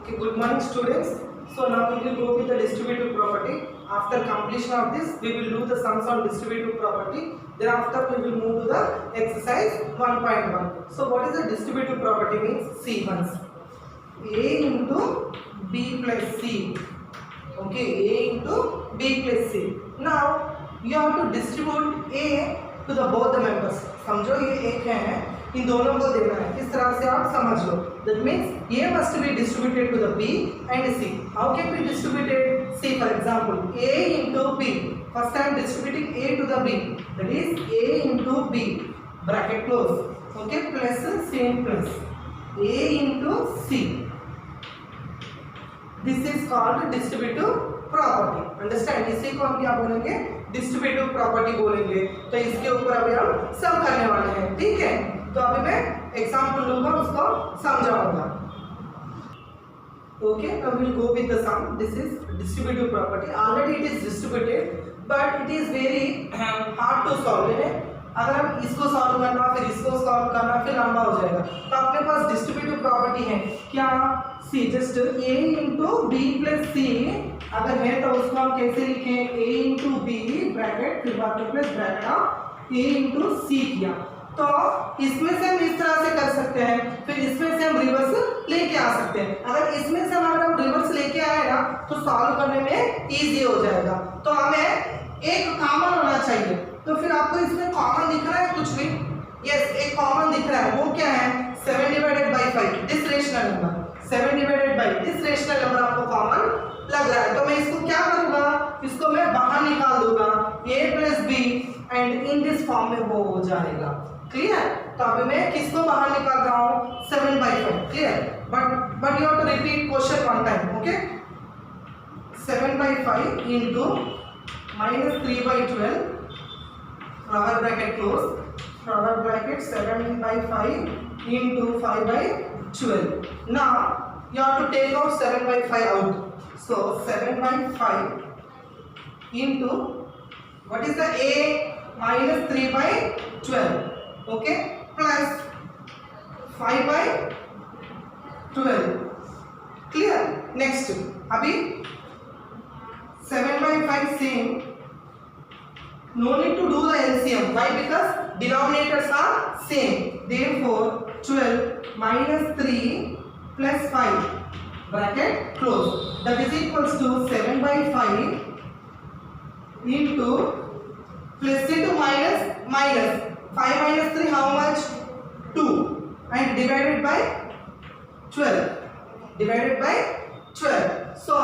Okay, good morning students. So now we will go with the distributive property. After completion of this, we will do the sums on distributive property. Thereafter we will move to the exercise 1.1. So what is the distributive property means? See once. A into B plus C. Okay, A into B plus C. Now you have to distribute A to the both the members. समझो ये एक है, इन दोनों को देना है, इस तरह से आप समझ लो. That means A must be distributed to the B and C. How can be distributed? See for example, A into B. First I am distributing A to the B. That is A into B. Bracket close. Okay, plus same plus. A into C. This is called distributive property. Understand? इसी को हम क्या बोलेंगे? Distributive property बोलेंगे. तो इसके ऊपर अभी हम सम करने वाले हैं. ठीक है, तो अभी मैं एग्जांपल लूंगा, उसको समझाऊंगा. Okay, now we will go with the sum. This is distributive property. Already it is distributed, but it is very hard to solve. अगर हम इसको सॉल्व करना फिर इसको सॉल्व करना फिर लंबा हो जाएगा. तो अपने पास डिस्ट्रीब्यूटिव प्रॉपर्टी है क्या? See just A into B plus C अगर है तो उसको हम कैसे लिखें? A इंटू बी ब्रैकेट फिर बाद में plus bracket of A into C किया. तो इसमें से हम इस तरह से कर सकते हैं, फिर इसमें से हम रिवर्स लेके आ सकते हैं. अगर इसमें से अगर हम रिवर्स लेके आए ना तो सॉल्व करने में इजी हो जाएगा. तो हमें एक कॉमन होना चाहिए. तो फिर आपको इसमें कॉमन दिख रहा है कुछ भी? यस, एक कॉमन दिख रहा है. वो क्या है? 7 divided by 5 this rational number. 7 divided by this rational number आपको कॉमन लग रहा है. तो मैं इसको क्या करूंगा? इसको मैं बाहर निकाल दूंगा. A plus B and in this form में वो हो जाएगा. क्लियर? तो अभी मैं किसको बाहर निकाल रहा हूँ? 7 by 5. Clear? But you have to repeat question one time. Okay, 7 by 5 into minus 3 by 12 flower bracket close, flower bracket 7 by 5 into 5 by 12. Now you have to take out 7 by 5 out. So 7 by 5 into what is the A? Minus 3 by 12. Okay, plus 5 by 12. Clear? Next, अभी 7 by 5 same. No need to do the LCM. Why? Because denominators are same. Therefore 12 minus 3 plus 5 bracket close. That is equals to 7 by 5 into plus into minus 5 minus 3 how much? 2 and divided by 12. Divided by 12. So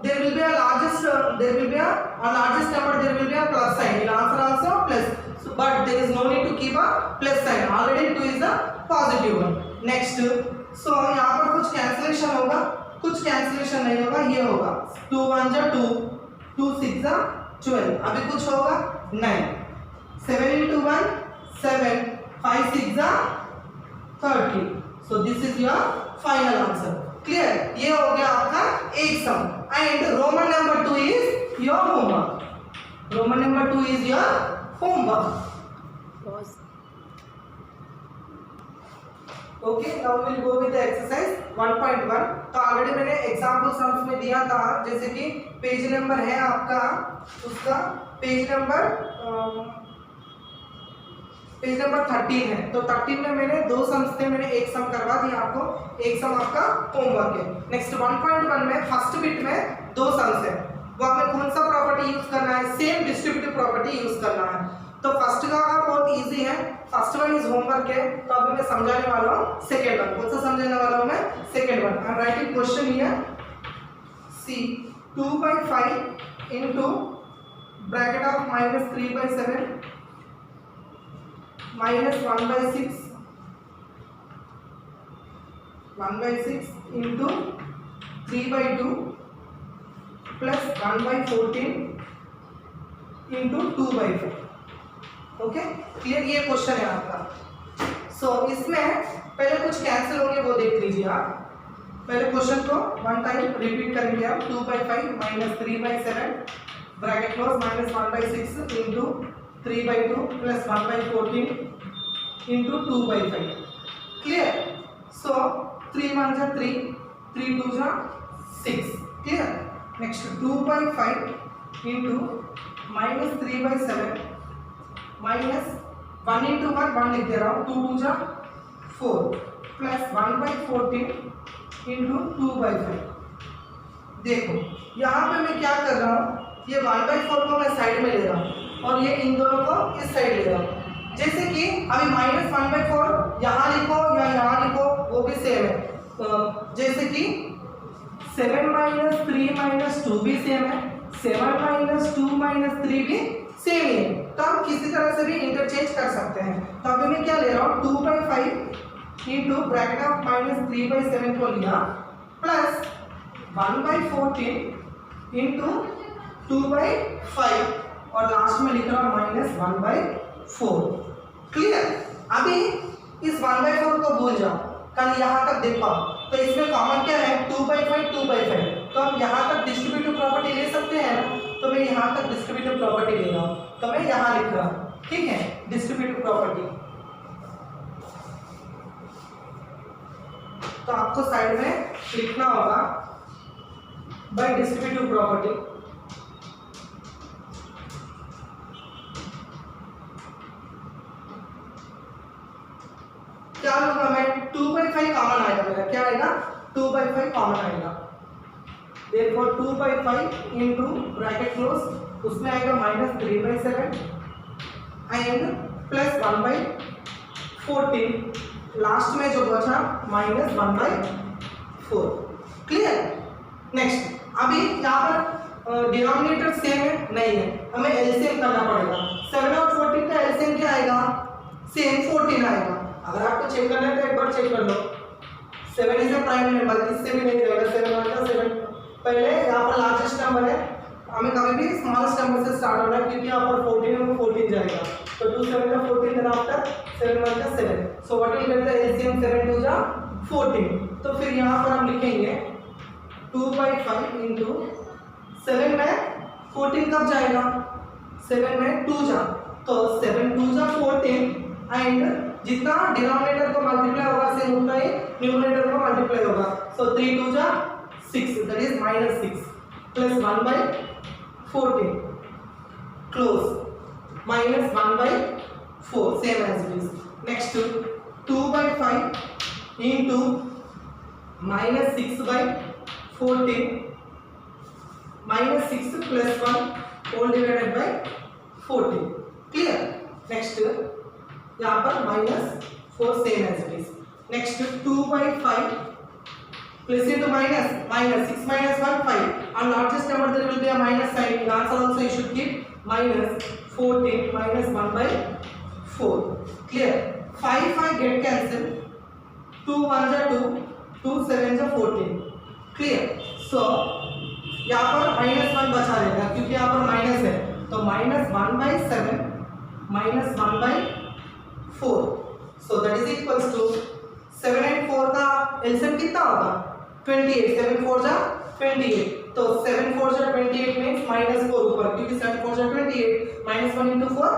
there will be a largest there will be a largest number, there will be a plus sign in answer also plus. So, but there is no need to keep a plus sign. Already 2 is the positive one. Next, so यहाँ पर कुछ cancellation होगा, कुछ cancellation नहीं होगा. ये होगा 2 1 जा 2, 2 6 जा 12. अभी कुछ होगा? नहीं. 7 into 1 7, 5 6 जा 30. So this is your final answer. Clear? ये हो गया आपका एक सम. And Roman number 2 is your homework. Roman number 2 is your homework. Pause. Okay, now we will go with the exercise 1.1. तो ऑलरेडी मैंने एग्जाम्पल सम्स में दिया था, जैसे कि पेज नंबर है आपका, उसका पेज नंबर 13 है. तो 13 में मैंने 2 सम्स थे, मैंने एक सम करवा दिया आपको. एक सम आपका होमवर्क है. नेक्स्ट 1.1 में फर्स्ट बिट में 2 सम्स है. वो हमें कौन सा प्रॉपर्टी यूज करना है? सेम डिस्ट्रीब्यूटिव प्रॉपर्टी यूज करना है. तो फर्स्ट का बहुत इजी है. फर्स्ट वन इज होमवर्क है. तो अभी मैं समझाने वाला हूँ सेकेंड वन. कौन सा समझाने वाला हूँ मैं? Second one. I am writing question here. C 2 by 5 into bracket of minus 3 by 7 minus 1 by 6 into 3 by 2 plus 1 by 14 into 2 by 5. Okay, clear? ये क्वेश्चन है आपका. सो इसमें पहले कुछ कैंसिल होंगे, वो देख लीजिए आप. पहले क्वेश्चन को वन टाइम रिपीट करेंगे आप. 2 by 5 minus 3 by 7 bracket close minus 1 by 6 into 3 by 2 plus 1 by 14 into 2 by 5. Clear? So 3 1 जा 3, 3 2 जा 6, clear. Next 2/5 into -3/7 minus 1 into 1 लिख दे रहा हूँ, 2 2 जा 4 प्लस 1/14 इंटू 2/5। देखो यहाँ पे मैं क्या कर रहा हूँ, ये 1/4 को मैं साइड में ले रहा हूँ और ये इन दोनों को इस साइड ले रहा हूँ। जैसे कि अभी -1/4 यहाँ लिखो या यहाँ लिखो वो भी सेम है। जैसे कि 7 - 3 - 2 भी सेम है, 7 - 2 - 3 भी सेम ही है, तो हम किसी तरह से भी इंटरचेंज कर सकते हैं। तो अभी मैं क्या ले रहा हूँ, 2/5 इंटू ब्रैकेट ऑफ -3/7 को लिया प्लस 1/14 इंटू 2/5 और लास्ट में लिख रहा हूँ -1/4, क्लियर। अभी इस 1/4 को भूल जाओ, कल यहाँ तक देखो तो इसमें कॉमन क्या है, 2/5 2/5, तो हम यहाँ तक डिस्ट्रीब्यूटिव प्रॉपर्टी ले सकते हैं ना, तो मैं यहाँ तक डिस्ट्रीब्यूटिव प्रॉपर्टी ले रहा हूँ, तो मैं यहाँ लिख रहा हूँ, ठीक है, डिस्ट्रीब्यूटिव प्रॉपर्टी। तो आपको साइड में लिखना होगा बाय डिस्ट्रीब्यूटिव प्रॉपर्टी। क्या लूंगा मैं, 2/5 कॉमन आएगा मेरा, क्या आएगा, 2/5 कॉमन आएगा। therefore 2/5 इंटू ब्रैकेट क्लोज, उसमें आएगा -3/7 एंड प्लस 1/14, लास्ट में जो बचा -1/4, क्लियर। नेक्स्ट अभी यहाँ पर डिनोमिनेटर सेम है, नहीं है, हमें एलसीएम करना पड़ेगा। 7 और 14 का एलसीएम क्या आएगा, सेम 14 आएगा। अगर आपको चेक करना है तो एक बार चेक कर लो, 7 इज अ प्राइम नंबर, इससे भी नहीं जाएगा, 7 1 7। पहले यहाँ पर लार्जेस्ट नंबर है, हमें कभी भी स्मॉलेस्ट नंबर से स्टार्ट होना है, क्योंकि यहाँ पर 14 है वो 14 जाएगा, तो 2 7 का 14 देन आफ्टर 7 1 का 7, so what will get the LCM, 7 2 जा 14। तो फिर यहाँ पर हम लिखेंगे 2/5 इंटू 7 में 14 कब जाएगा, 7 में 2 जा, तो 7 2 जा 14 एंड जितना डिनोमिनेटर को मल्टीप्लाई होगा सेम उतना ही न्यूमरेटर को मल्टीप्लाई होगा, सो 3 2 जा 6, that is -6 plus 1/14 close -1/4 same as it is. Next 2/5 into -6/14 -6 plus 1 whole divided by 14, clear. Next यहाँ पर -4 same as it is. Next 2/5 plus into minus, -6 - 1 5, on largest number there will be a minus sign, in answer also you should keep -14 - 1/4, clear। 5 get cancelled, 2 1 जा 2, 2 7 जा 14, clear। so यहाँ पर -1 बचा रहेगा, क्योंकि यहाँ पर माइनस है, तो -1/7 -1/4, so that is equals to 7 and 4 का एलसीएम कितना होगा, 28, 7 4 जा 28, तो 7 4 जा 28 मीन्स -4 ऊपर, क्योंकि 7 4 जा 28, -1 into 4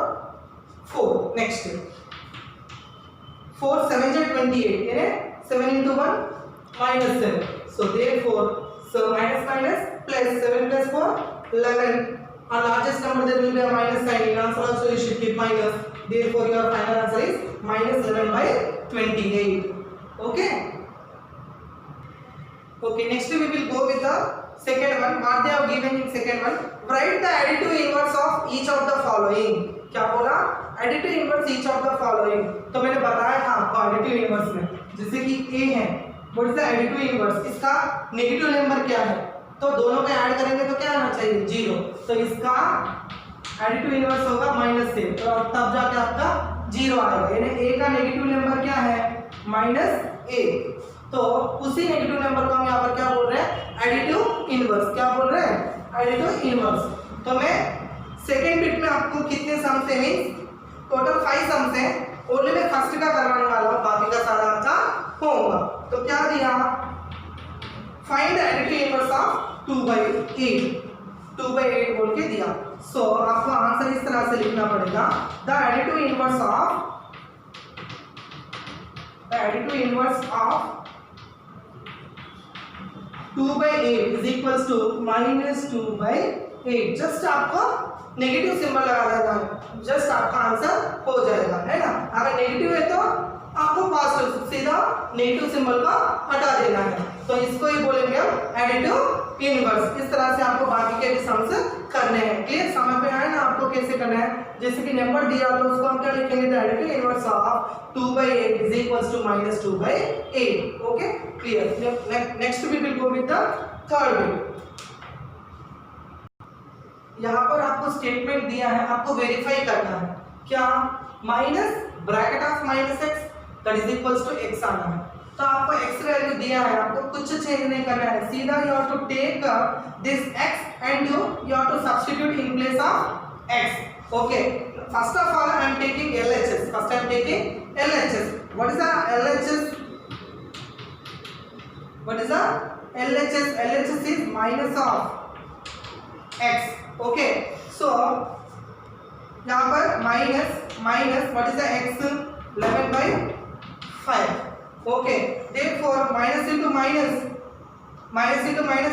4। नेक्स्ट 4 7 जा 28, यानी 7 into 1 -7, so therefore so minus plus 7 plus 4 11, on largest number there will be a minus sign, in answer also you should keep minus, therefore your final answer is -11/28, okay। Okay, next we will go with the second one. What they have given in second one, write the additive inverse of each of the following। क्या बोला, additive inverse each of the following। तो मैंने बताया था आपको additive inverse में, जैसे कि a है, what is the additive inverse, इसका नेगेटिव नंबर क्या है, तो दोनों को ऐड करेंगे तो क्या आना चाहिए, 0, तो इसका additive inverse होगा -a, तो तब जाके आपका 0 आएगा, यानी a का नेगेटिव नंबर क्या है, -a, तो उसी नेगेटिव नंबर को हम यहाँ पर क्या बोल रहे हैं, एडिटिव इनवर्स। क्या बोल रहे हैं, एडिटिव इनवर्स। तो मैं सेकेंड बिट में आपको कितने सम्स है, मींस टोटल 5 सम्स हैं, ओनली मैं फर्स्ट का करवाने वाला हूँ, बाकी का सारा आपका होगा। तो क्या दिया, find the additive inverse of 2/8, 2/8 बोल के दिया। सो आपको आंसर इस तरह से लिखना पड़ेगा, the additive inverse of 2/8 is equals to -2/8। Just आपको नेगेटिव सिंबल लगा देना है, जस्ट आपका आंसर हो जाएगा, है ना। अगर नेगेटिव है तो आपको पॉजिटिव, सीधा नेगेटिव सिंबल का हटा देना है। तो इसको ही बोलेंगे हम एडिटिव इनवर्स। इस तरह से आपको बाकी के भी सम्स करने हैं। क्लियर, समझ में आया ना आपको कैसे करना है। जैसे कि नंबर दिया तो उसको हम क्या लिखेंगे, additive inverse of 2/8 is equals to -2/8। Okay, clear. Next we will go with the third bit. यहाँ पर आपको स्टेटमेंट दिया है, आपको वेरीफाई करना है क्या, minus bracket of -x that is equals to x आना है। तो आपको x वैल्यू दिया है, आपको कुछ चेंज नहीं करना है, सीधा you have to take this x and you have to substitute in place of x। Okay, first of all I am taking LHS, first I am taking LHS। What is the LHS? What is the LHS? LHS is minus of x। Okay, so यहाँ पर minus what is the x, 11/5। Okay, therefore minus into minus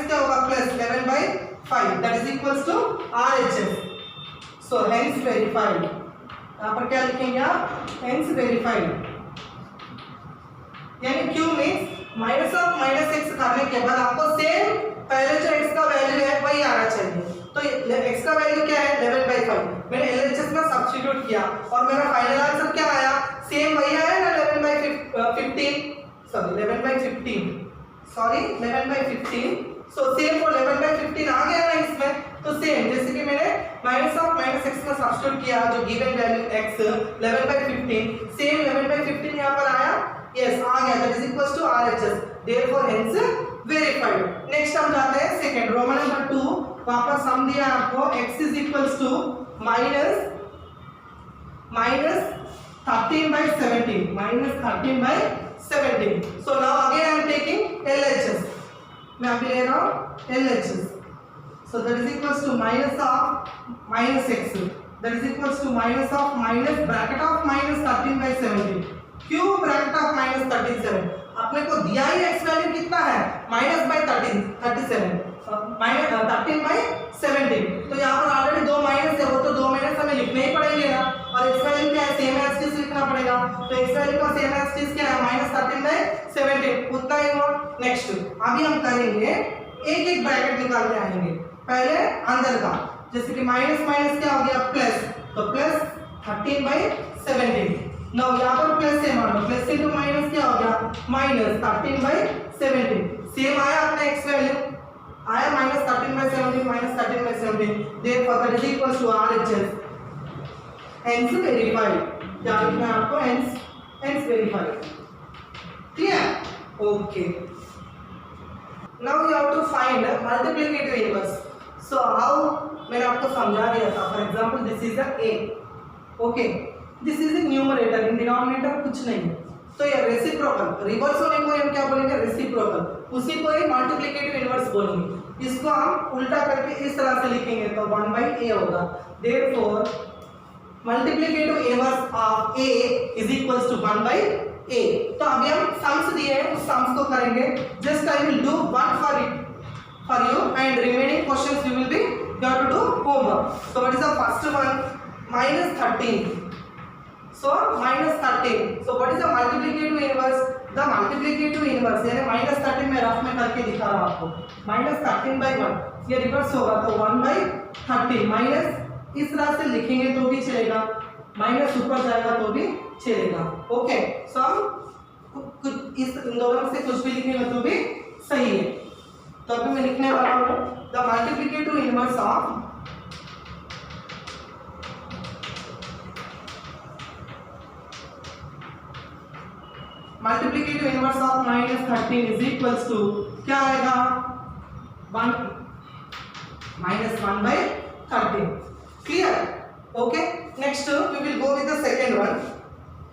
क्या होगा, plus 11/5 that is equals to RHS। So hence verified. यहाँ पर क्या लिखेंगे आप, hence verified. यानी क्यों मीन्स माइनस ऑफ -x करने के बाद आपको सेम पहले जो x का वैल्यू है वही आना चाहिए। तो x का वैल्यू क्या है, 11/5। मैंने LHS में सब्स्टिट्यूट किया और मेरा फाइनल आंसर क्या आया, सेम वही आया ना, 11/15। सो सेम वो 11/15 आ गया ना इसमें। तो सेम जैसे कि मैंने माइनस ऑफ -x में सब्स्टिट्यूट किया, जो गिवन वैल्यू x 11/15, सेम 11/15 यहाँ पर आया, यस आ गया, that is equals to RHS। Therefore hence verified. Next हम जाते हैं सेकंड, रोमन नंबर 2। वहां पर सम दिया आपको x is equals to minus 13/17। So now again I am taking LHS। मैं अभी ले रहा हूं LHS। So that is equals to minus of -x that is equals to minus of minus bracket of -13/17। क्यों ब्रैकेट ऑफ -37? अपने को दिया ही x value कितना है, -13/37 13/17। तो यहाँ पर ऑलरेडी दो माइनस है, वो तो दो माइनस हमें लिखने ही पड़ेंगे ना। और x वैल्यू क्या है, सेम एज टीज लिखना पड़ेगा। तो x वैल्यू का सेम एज टीज क्या है, -13/17, उतना ही हुआ। नेक्स्ट अभी हम करेंगे एक एक ब्रैकेट निकाल के आएंगे। पहले अंदर का, जैसे कि माइनस माइनस क्या हो गया, प्लस, तो प्लस 13/17। नाउ यहाँ पर प्लस से मानो, प्लस इंटू माइनस क्या हो गया, माइनस 13/17। सेम आया अपना x वैल्यू आया, -13/17 therefore that is equals to RHS, hence verified। क्या लिखना है आपको, hence verified। clear? okay, now you have to find multiplicative inverse। so how, मैंने आपको समझा दिया था। For example this is a a, okay, this is in numerator, in denominator कुछ नहीं। तो ये रेसिप्रोकल, रिवर्स होने को हम क्या बोलेंगे, रेसिप्रोकल, उसी को ही मल्टीप्लिकेटिव इनवर्स बोलेंगे। इसको हम उल्टा करके इस तरह से लिखेंगे तो 1/a होगा। Therefore multiplicative inverse of a is equals to 1/a। तो अभी हम सम्स दिए हैं, उस सम्स को करेंगे। Just I will do one for you and remaining questions you will be got to do homework। so what is the first one, -13। so -13, so what is the multiplicative inverse, the multiplicative inverse यानी -13 में rough में करके दिखा रहा हूं आपको। -13/1 ये reverse होगा तो 1/13 माइनस इस तरह से लिखेंगे तो भी चलेगा, माइनस ऊपर जाएगा तो भी चलेगा। ओके, सो कुछ इस इन दोनों से कुछ भी लिखेंगे तो भी सही है। तो अभी मैं लिखने वाला हूं the multiplicative inverse of -13 is equals to क्या आएगा, 1 -1/13। Clear? Okay, next we will go with the second one.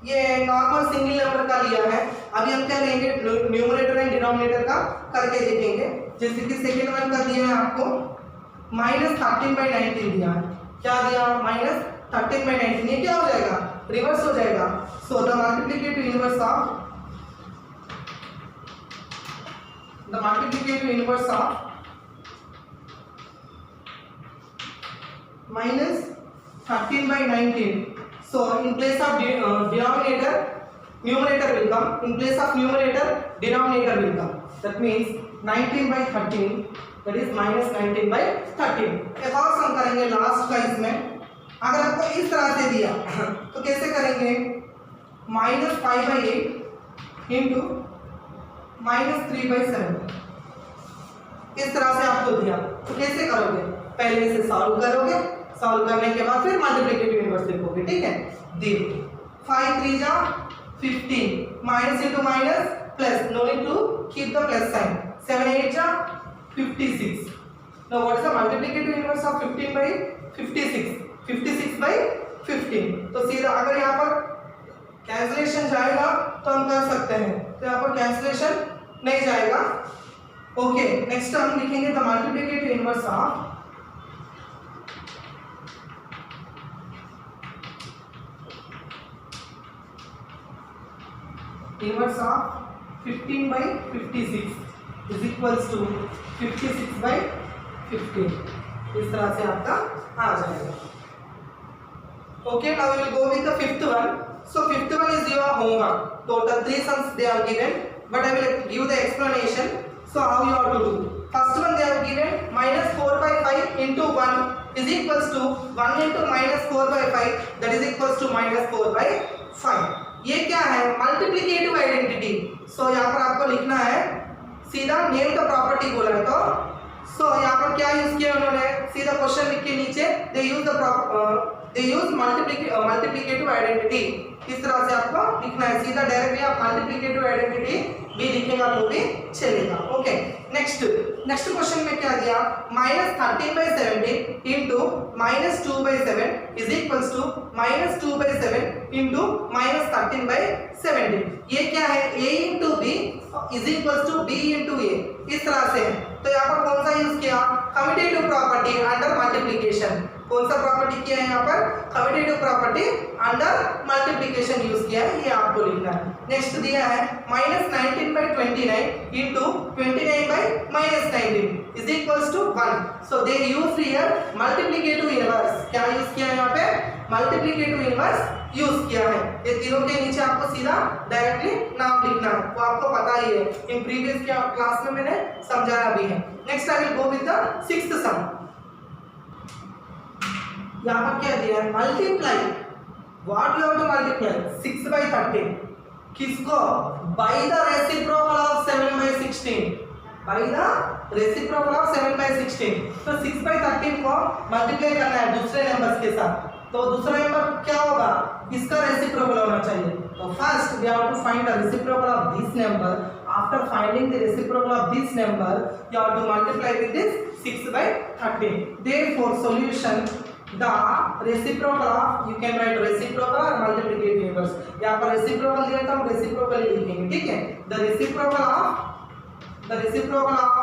ये नॉर्मल सिंगल नंबर का लिया है। अभी हम क्या लेंगे, न्यूमरेटर एंड डिनोमिनेटर का करके देखेंगे। जैसे कि सेकंड वन का दिया है आपको -13/19 दिया है। क्या दिया, -13/19। ये क्या हो जाएगा, रिवर्स हो जाएगा। So the multiplicative inverse of the multiplicative inverse of minus 13 by 19. So in place of denominator, numerator will come. In place of numerator, denominator will come. That means 19 by 13, that is minus 19 by 13. एक और सम करेंगे last का इसमें. अगर आपको इस तरह से दिया तो कैसे करेंगे? Minus 5 by 8 into minus 3 by 7. इस तरह से आपको दिया तो कैसे करोगे? पहले इसे सॉल्व करोगे, सॉल्व करने के बाद फिर मल्टीप्लिकेटिव इनवर्स लिखोगे. ठीक है. देखो 5 3 जा 15, minus into minus plus, no need to keep the plus sign. 7 8 जा 56. Now what is the multiplicative inverse of 15 by 56? 56 by 15. तो सीधा अगर यहाँ पर कैंसिलेशन जाएगा तो हम कर सकते हैं, तो यहाँ पर कैंसिलेशन नहीं जाएगा. ओके, नेक्स्ट हम लिखेंगे the multiplicative inverse of inverse of 15 by 56 is equals to 56 by 15. इस तरह से आपका आ जाएगा. Okay, now we will go with the fifth one. So fifth one is your homework. Total 3 sums they are given, but I will give the explanation. So how you have to do? First one they have given minus 4 by 5 into 1 is equals to 1 into minus 4 by 5, that is equals to minus 4 by 5. ये क्या है? Multiplicative identity. सो यहाँ पर आपको लिखना है सीधा name the property बोला है तो यहाँ पर क्या यूज किया उन्होंने? सीधा क्वेश्चन लिख के नीचे दे यूज मल्टीप्लिकेटिव आइडेंटिटी. इस तरह से आपको लिखना है. सीधा डायरेक्टली आप मल्टीप्लिकेटिव आइडेंटिटी भी लिखेगा तो भी चलेगा. ओके, नेक्स्ट क्वेश्चन में क्या दिया? Minus 13 by 17 into minus 2 by 7 is equals to minus 2 by 7 into minus 13 by 17. ये क्या है? a into b is equals to b into a. इस तरह से है. तो यहाँ पर कौन सा यूज किया? Commutative property under multiplication. कौन सा प्रॉपर्टी किया है यहाँ पर? Commutative property under multiplication use किया है. ये आपको लिखना है. नेक्स्ट दिया है minus 19 by 29 into 29 by minus 19 is equals to 1. So they use here multiplicative inverse. क्या यूज किया है यहाँ पे? मल्टीप्लिकेटिव इनवर्स यूज किया है. ये तीनों के नीचे आपको सीधा डायरेक्टली नाम लिखना है, वो आपको पता ही है. इन प्रीवियस क्लास में मैंने समझाया भी है. Next I will go with the sixth sum. यहाँ पर क्या दिया है? Multiply. What you have to multiply? 6 by 13. किसको? By the reciprocal of 7 by 16. By the reciprocal of 7 by 16. तो 6 by 13 को मल्टीप्लाई करना है दूसरे नंबर्स के साथ. तो दूसरा नंबर क्या होगा? इसका रेसिप्रोकल होना चाहिए. तो first we have to find the reciprocal of this number. After finding the reciprocal of this number you have to multiply with this 6 by 13. Therefore solution the reciprocal of, you can write reciprocal or multiplicative inverse. यहाँ पर reciprocal दिया तो हम reciprocal ही लिखेंगे. ठीक है. The reciprocal of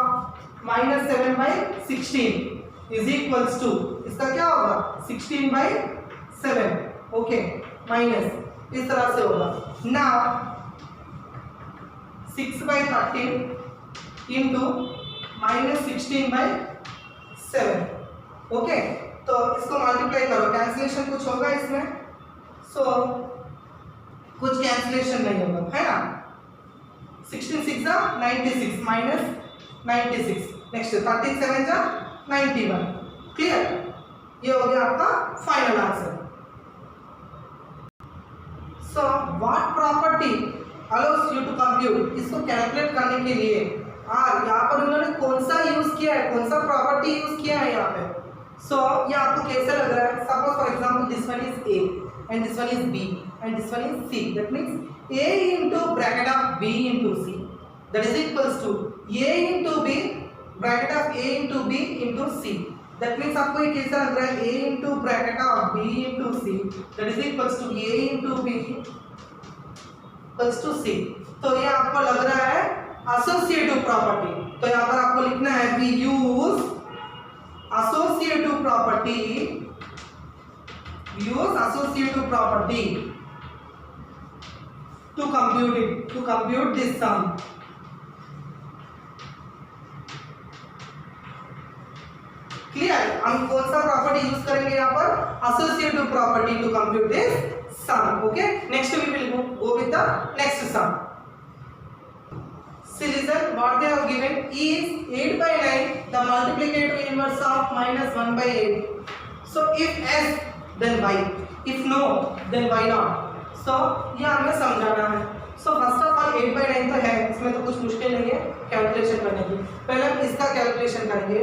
minus 7 by 16 is equals to, इसका क्या होगा? 16 by 7. ओके, माइनस इस तरह से होगा. Now 6 by 13 into minus 16 by 7. Okay, तो इसको मल्टीप्लाई करो. कैंसिलेशन कुछ होगा इसमें? सो कुछ कैंसिलेशन नहीं होगा, है ना. 16 6 जा 96 माइनस 96. नेक्स्ट 13 7 जा 91. क्लियर? ये हो गया आपका final answer. So what property allows you to compute? इसको कैलकुलेट करने के लिए यहाँ पर उन्होंने कौन सा यूज किया है, कौन सा प्रॉपर्टी यूज किया है यहाँ पे? सो ये आपको कैसे लग रहा है? Suppose for example this one is a and this one is b and this one is c. That means a into bracket of b into c, that is equals to a into b bracket of a into b into c. That means आपको ये कैसा लग रहा है? a into bracket of b into c, that is equals to a into b equals to c. तो ये आपको लग रहा है एसोसिएटिव प्रॉपर्टी. तो यहाँ पर आपको लिखना है we use associative property to compute this sum. Clear? हम कौन सा प्रॉपर्टी यूज करेंगे यहाँ पर? Associative property to compute this sum. Okay, next we will go with the next sum. See, listen, what they have given is 8 by 9 the multiplicative inverse of minus 1 by 8. So if s then y, if no then why not. So ये हमें समझाना है. So first of all 8 by 9 तो है, इसमें तो कुछ मुश्किल नहीं है कैलकुलेशन करने की. पहले हम इसका कैलकुलेशन करेंगे,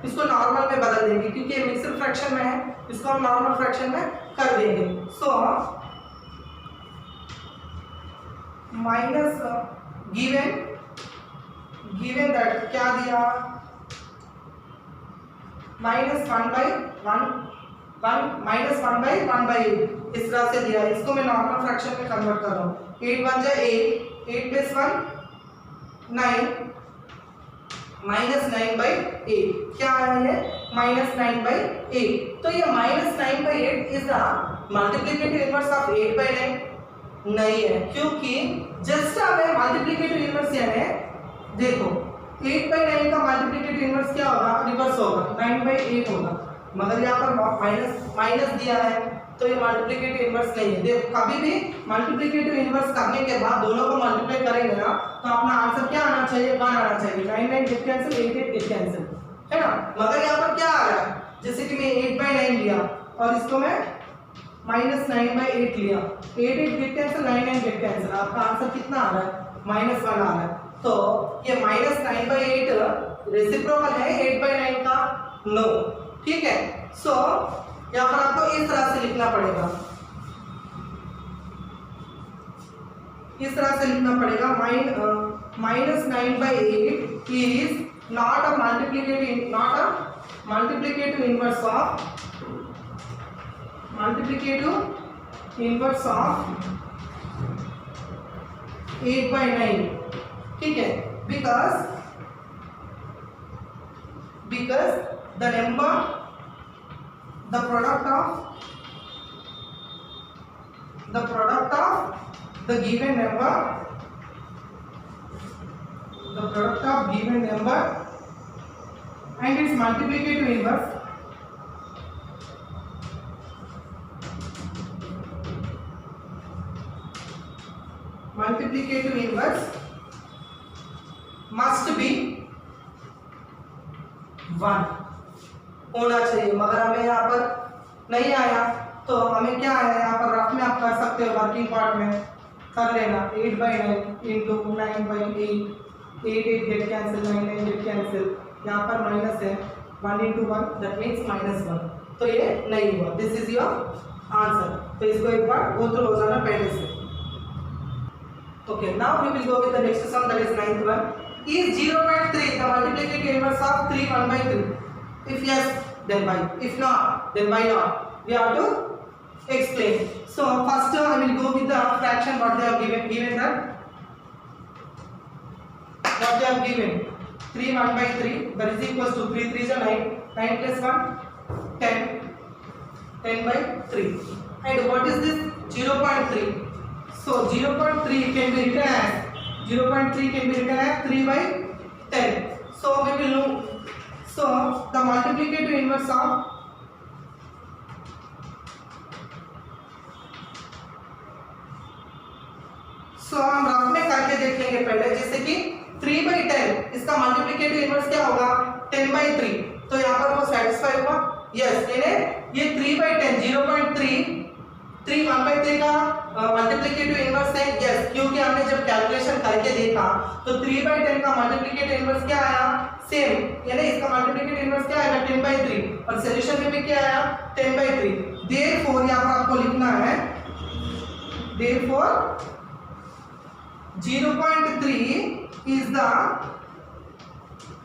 इसको नॉर्मल में बदल देंगे क्योंकि ये मिक्स्ड फ्रैक्शन में है, इसको हम नॉर्मल फ्रैक्शन में कर देंगे. So माइनस गिवन दैट क्या दिया, माइनस 1 by 1 by 8 इस तरह से दिया. इसको मैं नॉर्मल फ्रैक्शन में कन्वर्ट कर रहा हूँ. 8 1 जा 8 प्लस 1 9 माइनस 9 by 8 क्या है ये? Minus 9 by 8. तो ये minus 9 by 8 is the multiplicative inverse of 8 by 9 नहीं है, क्योंकि जस्ट हमें मल्टीप्लिकेटिव इनवर्स यानी देखो 8 by 9 का मल्टीप्लिकेटिव इनवर्स क्या होगा? रिवर्स होगा, 9 by 8 होगा. मगर यहाँ पर माइनस दिया है तो ये मल्टीप्लिकेटिव इनवर्स नहीं है. देखो कभी भी मल्टीप्लिकेटिव इनवर्स करने के बाद दोनों को मल्टीप्लाई करेंगे ना तो अपना आंसर क्या आना चाहिए? 1 आना चाहिए. 9 9 गेट कैंसिल, 8 8 गेट कैंसिल, है ना. मगर यहाँ पर क्या आ रहा है? जैसे कि मैं 8 by 9 लिया और इसको मैं माइनस 9 by 8 लिया, 8 8 गेट कैंसिल, 9 9 गेट कैंसिल. आपका आंसर कितना आ रहा है? माइनस 1 आ रहा है. तो ये माइनस 9 by 8 रेसिप्रोकल है 8 by 9 का? नो. ठीक है. सो यहाँ पर आपको इस तरह से लिखना पड़ेगा, इस तरह से लिखना पड़ेगा. Minus 9 by 8 is not a multiplicative inverse of 8 by 9. ठीक है. Because the number, the product of the given number, and its multiplicative inverse must be 1 होना चाहिए. मगर हमें यहाँ पर नहीं आया तो हमें क्या आया? यहाँ पर रफ में आप कर सकते हो, वर्किंग पार्ट में कर लेना. 8 by 9 into 9 by 8 8 8 get cancel, 9 9 get cancel. यहाँ पर माइनस है, 1 into 1 दैट मीन्स -1. तो ये नहीं हुआ. This is your answer. तो इसको एक बार गो थ्रू हो जाना पहले से. Okay, now we will go with the next sum, that is 9th one. Is 0.3 the multiplicative inverse of 3 1 by 3? If yes, then why? If not, then why not? We have to explain. So first I will go with the fraction what they have given that what they have given 3 1 by 3 that is equals to 3 3 is 9 9 plus 1 10 by 3. And what is this 0.3? So 0.3 can be written as 3 by 10. So we will know. So the multiplicative inverse of हम rough में करके देखेंगे पहले. जैसे कि 3 by 10 इसका multiplicative inverse क्या होगा? 10 by 3. तो यहाँ पर वो सेटिस्फाई हुआ? यस. ये 3 by 10 0.3 3 1 by 3 का मल्टीप्लिकेटिव इनवर्स है. यस, क्योंकि हमने जब कैलकुलेशन करके देखा तो 3 by 10 का मल्टीप्लिकेटिव इनवर्स क्या आया? सेम. यानी इसका मल्टीप्लिकेटिव इनवर्स क्या आएगा? 10 by 3. और सॉल्यूशन में भी क्या आया? 10 by 3. देयरफॉर यहाँ पर आपको लिखना है, therefore 0.3 is the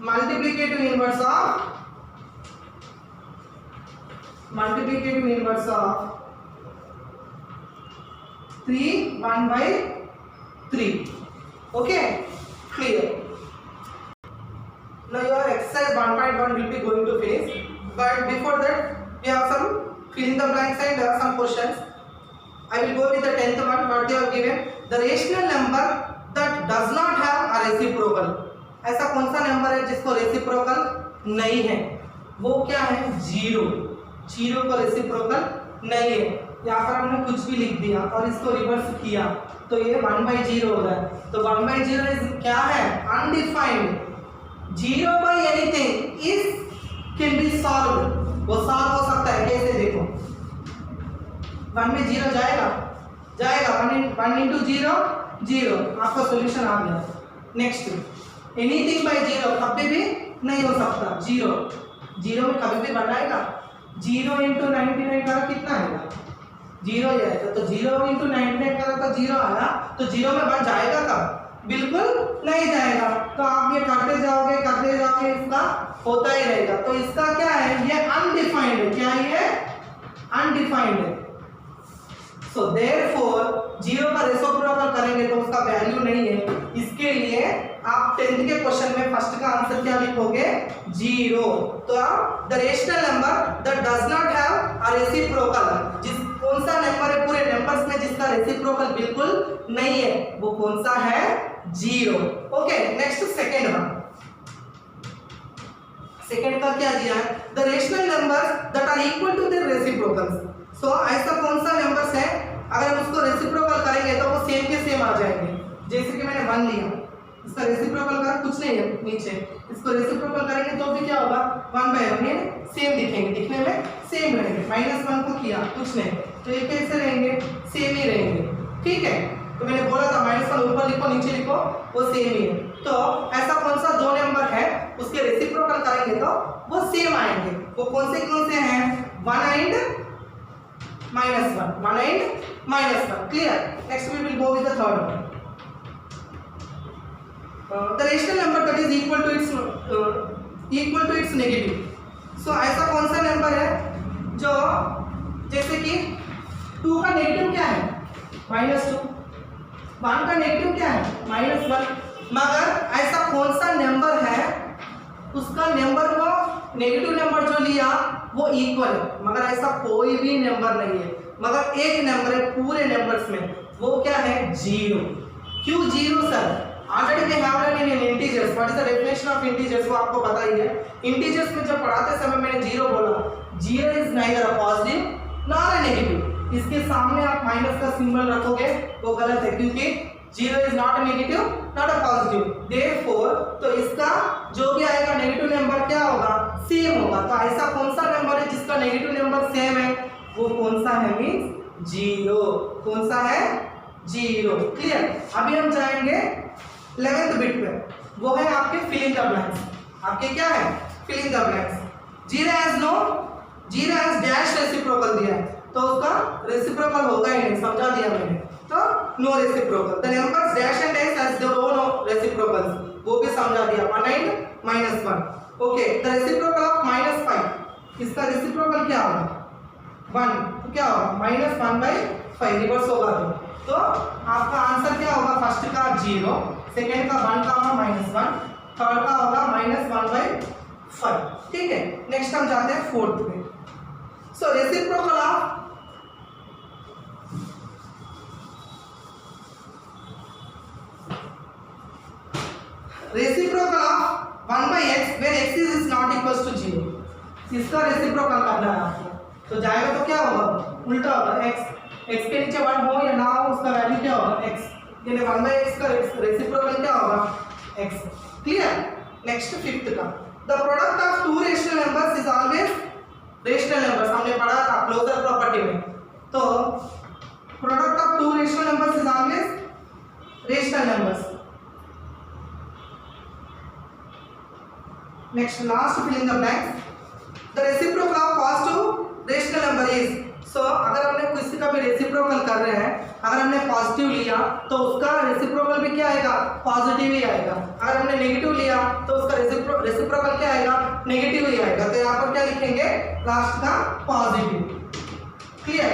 multiplicative inverse of 3 1 by 3. Okay, clear. Now your exercise 1.1 will be going to finish, but before that we have some fill in the blanks and some questions. I will go with the 10th one. What they have given? The rational number that does not have a reciprocal. ऐसा कौन सा number है जिसको reciprocal नहीं है? वो क्या है, जीरो। जीरो का रेसिप्रोकल नहीं है। यहाँ पर हमने कुछ भी लिख दिया और इसको रिवर्स किया तो ये 1/0 हो रहा है। तो 1/0 इज क्या है, undefined. 0/anything is can be solve, वो सॉल्व हो सकता है। कैसे देखो, 1 में 0 जाएगा, 1 into 0 0, आपका सॉल्यूशन आ गया। नेक्स्ट, एनीथिंग बाय 0 कभी भी नहीं हो सकता। 0 में कभी भी बनाएगा। 0 into 99 का कितना आएगा, 0 ही आएगा। तो 0 into 99 का तो 0 आया, तो 0 में बन जाएगा कब, बिल्कुल नहीं जाएगा। तो आप ये करते जाओगे इसका होता ही रहेगा। तो इसका क्या है, ये अनडिफाइंड है। क्या ये अनडिफाइंड है। सो देयरफॉर 0 का रेसिप्रोकल करेंगे तो उसका वैल्यू नहीं है। इसके लिए आप 10th के क्वेश्चन में फर्स्ट का आंसर क्या लिखोगे, 0। तो the rational number that does not have a reciprocal, जिस कौन सा नंबर है पूरे नंबर्स में जिसका रेसिप्रोकल बिल्कुल नहीं है, वो कौन सा है, 0। Okay, next second one. Second का क्या दिया है, the rational numbers that are equal to their reciprocals. So ऐसा कौन सा नंबर्स है अगर हम उसको रेसिप्रोकल करेंगे तो वो सेम के सेम आ जाएंगे। जैसे कि मैंने 1 लिया, इसका रेसिप्रोकल का कुछ नहीं है नीचे, इसको रेसिप्रोकल करेंगे तो भी क्या होगा, 1/1 सेम दिखेंगे, दिखने में सेम रहेंगे। -1 को किया, कुछ नहीं, तो ये कैसे रहेंगे, सेम ही रहेंगे। ठीक है, तो मैंने बोला था -1 ऊपर लिखो नीचे लिखो, वो सेम ही है। तो ऐसा कौन सा दो नंबर है उसके रेसिप्रोकल करेंगे तो वो सेम आएंगे। वो कौन से हैं, 1 and -1, clear? Next we will go with the third one. The rational number that is equal to its negative. So ऐसा कौन सा नंबर है जो, जैसे कि 2 का नेगेटिव क्या है, -2, 1 का नेगेटिव क्या है, -1। मगर ऐसा कौन सा नंबर है उसका नंबर को नेगेटिव नंबर जो लिया वो इक्वल है, मगर ऐसा कोई भी नंबर नहीं है, मगर एक नंबर है पूरे नंबर्स में, वो क्या है, 0। क्यों 0 sir, already we have learn in integers, what is the definition of integers, वो आपको पता ही है। इंटीजर्स में जब पढ़ाते समय मैंने 0 बोला, 0 is neither a positive nor a negative. इसके सामने आप माइनस का सिंबल रखोगे वो गलत है, क्योंकि 0 is not a negative not a positive. Therefore तो इसका जो भी आएगा नेगेटिव नंबर क्या होगा, सेम होगा। तो ऐसा कौन सा नंबर है जिसका नेगेटिव नंबर सेम है, वो कौन सा है, मींस 0। कौन सा है, 0। क्लियर? अभी हम जाएंगे 11th बिट पे, वो है आपके फिलिंग द ब्लैंक्स। आपके क्या है, filling the blanks. 0 has dash reciprocal दिया है तो उसका रेसिप्रोकल होगा ही नहीं, समझा दिया मैंने, तो no reciprocal. The numbers dash and dash has their own reciprocals, वो भी समझा दिया, 1 and -1। Okay, the reciprocal of -5, इसका रेसिप्रोकल क्या होगा, 1, तो क्या होगा, -1/5 रिवर्स होगा। तो आपका आंसर क्या होगा, फर्स्ट का 0, सेकंड का 1 का -1, थर्ड का होगा -1/5। ठीक है, नेक्स्ट हम जाते हैं 4th पे। So reciprocal of reciprocal of 1/x where x is not equals to 0, इसका रेसिप्रोकल करना है आपको। तो जाएगा तो क्या होगा, उल्टा होगा, x के नीचे 1 हो या ना हो उसका वैल्यू क्या होगा, x, यानी 1/x का रेसिप्रोकल क्या होगा, x। क्लियर? नेक्स्ट 5th का, the product of 2 rational numbers is always rational numbers, हमने पढ़ा था क्लोजर प्रॉपर्टी में। तो product of 2 rational numbers is always rational numbers. Next last fill in the blanks, the reciprocal of positive rational number is. So अगर हमने किसी का भी रेसिप्रोकल कर रहे हैं, अगर हमने पॉजिटिव लिया तो उसका रेसिप्रोकल भी क्या आएगा, पॉजिटिव ही आएगा। अगर हमने नेगेटिव लिया तो उसका रेसिप्रोकल क्या आएगा, नेगेटिव ही आएगा। तो यहाँ पर क्या लिखेंगे, लास्ट का positive. Clear?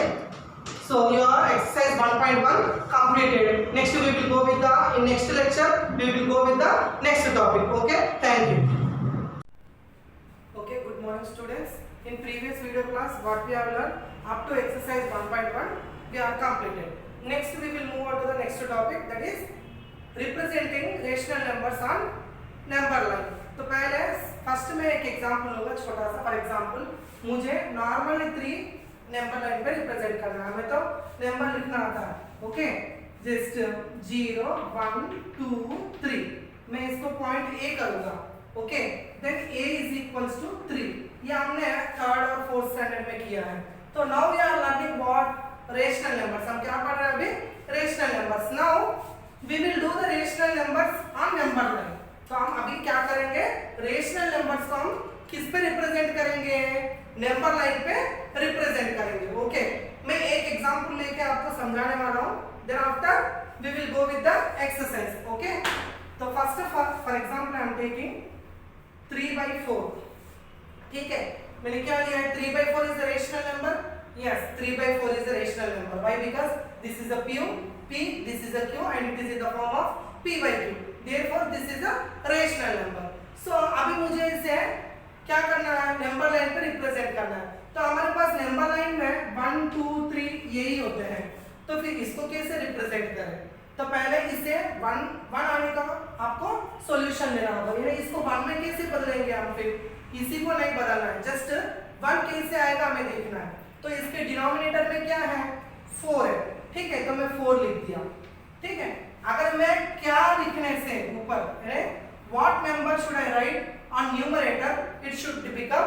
So your exercise 1.1 completed. Next we will go with the, in next lecture we will go with the next topic. Okay, thank you. Okay, good morning students. In previous video class what we have learned up to exercise 1.1 we are completed. Next we will move on to the next topic, that is representing rational numbers on number line. तो पहले first में एक example होगा छोटा सा। For example मुझे normally 3 number line पे represent करना है, हमें तो नंबर लिखना आता है। ओके, जस्ट 0 1 2 3, मैं इसको पॉइंट ए करूंगा। Okay, then a is equals to 3। ये हमने थर्ड और फोर्थ स्टैंडर्ड में किया है। तो now we are learning what rational numbers. हम क्या पढ़ रहे हैं अभी? Rational numbers. Now we will do the rational numbers on number line. तो हम अभी क्या करेंगे? रेशनल नंबर्स को हम किस पे रिप्रेजेंट करेंगे? नंबर लाइन पे रिप्रेजेंट करेंगे। ओके, मैं एक एग्जांपल लेके आपको समझाने वाला हूं, then after we will go with the exercise. Okay, तो first for example I am taking 3/4। ठीक है, मैंने क्या लिया है? 3/4 is the rational number. Yes, 3/4 is the rational number. Why? Because this is a p, this is a q and it is in the form of p/q. Therefore this is a rational number. So अभी मुझे इसे क्या करना है? Number line पे represent करना है। तो हमारे पास नंबर लाइन में 1 2 3 यही होते हैं। तो फिर इसको कैसे रिप्रेजेंट करें? तो पहले इसे 1 आने का आपको सॉल्यूशन लेना होगा। यानी इसको 1 में कैसे बदलेंगे हम? फिर इसी को नहीं बदलना है, जस्ट 1 कैसे आएगा हमें देखना है। तो इसके डिनोमिनेटर में क्या है? 4 है। ठीक है, तो मैं 4 लिख दिया। ठीक है, अगर मैं क्या लिखने से ऊपर what number should I right on numerator? It should become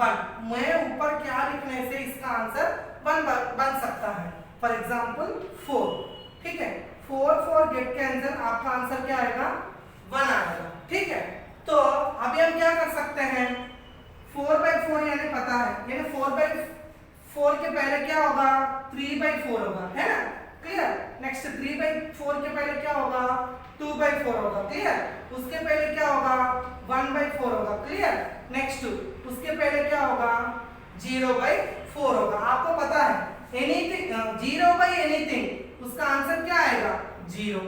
1। मैं ऊपर क्या लिखने से इसका आंसर 1 बन सकता है? For example 4। ठीक है, 4 गेट कैंसिल, आपका आंसर क्या आएगा? 1 आएगा। ठीक है, तो अभी हम क्या कर सकते हैं? 4/4 यानी पता है, यानी 4/4 के पहले क्या होगा? 3/4 होगा, है ना? क्लियर। नेक्स्ट 3/4 के पहले क्या होगा? 2/4 होगा। क्लियर। उसके पहले क्या होगा? 1/4 होगा। क्लियर। नेक्स्ट उसके पहले क्या होगा? 0/4 होगा। आपको पता है एनीथिंग 0/एनीथिंग उसका आंसर क्या आएगा? 0।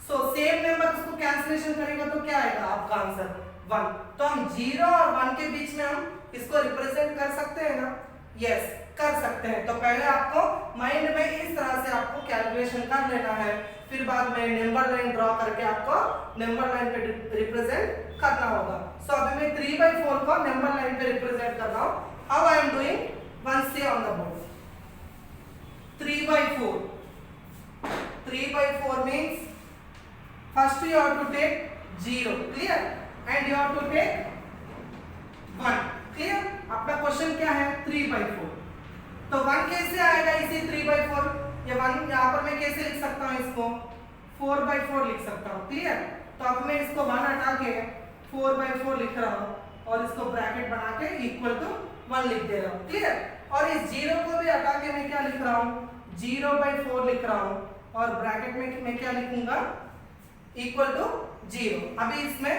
सो सेम नंबर उसको कैंसिलेशन करेगा तो क्या आएगा आपका आंसर? 1। तो हम 0 और 1 के बीच में हम इसको रिप्रेजेंट कर सकते हैं ना? यस, कर सकते हैं। तो पहले आपको माइंड में इस तरह से आपको कैलकुलेशन कर लेना है, फिर बाद में नंबर लाइन ड्रॉ करके आपको नंबर लाइन पे रिप्रेजेंट करना होगा। सो अभी मैं 3/4 को नंबर लाइन पे रिप्रेजेंट कर रहा हूं। How I am doing? One से on the board 3/4। 3/4 means first you have to take 0, clear, and you have to take 1, clear। आपका क्वेश्चन क्या है? 3/4। तो 1 कैसे आएगा इसी 3/4? ये 1 यहाँ पर मैं कैसे लिख सकता हूँ? इसको 4/4 लिख सकता हूँ। क्लियर। तो अब मैं इसको 1 हटा के 4/4 लिख रहा हूँ और इसको ब्रैकेट बना के इक्वल टू 1 लिख दे रहा हूँ। क्लियर। और इस 0 को भी हटा के मैं क्या लिख रहा हूँ? 0/4 लिख रहा हूँ और ब्रैकेट में मैं क्या लिखूंगा? Equal to 0। अभी इसमें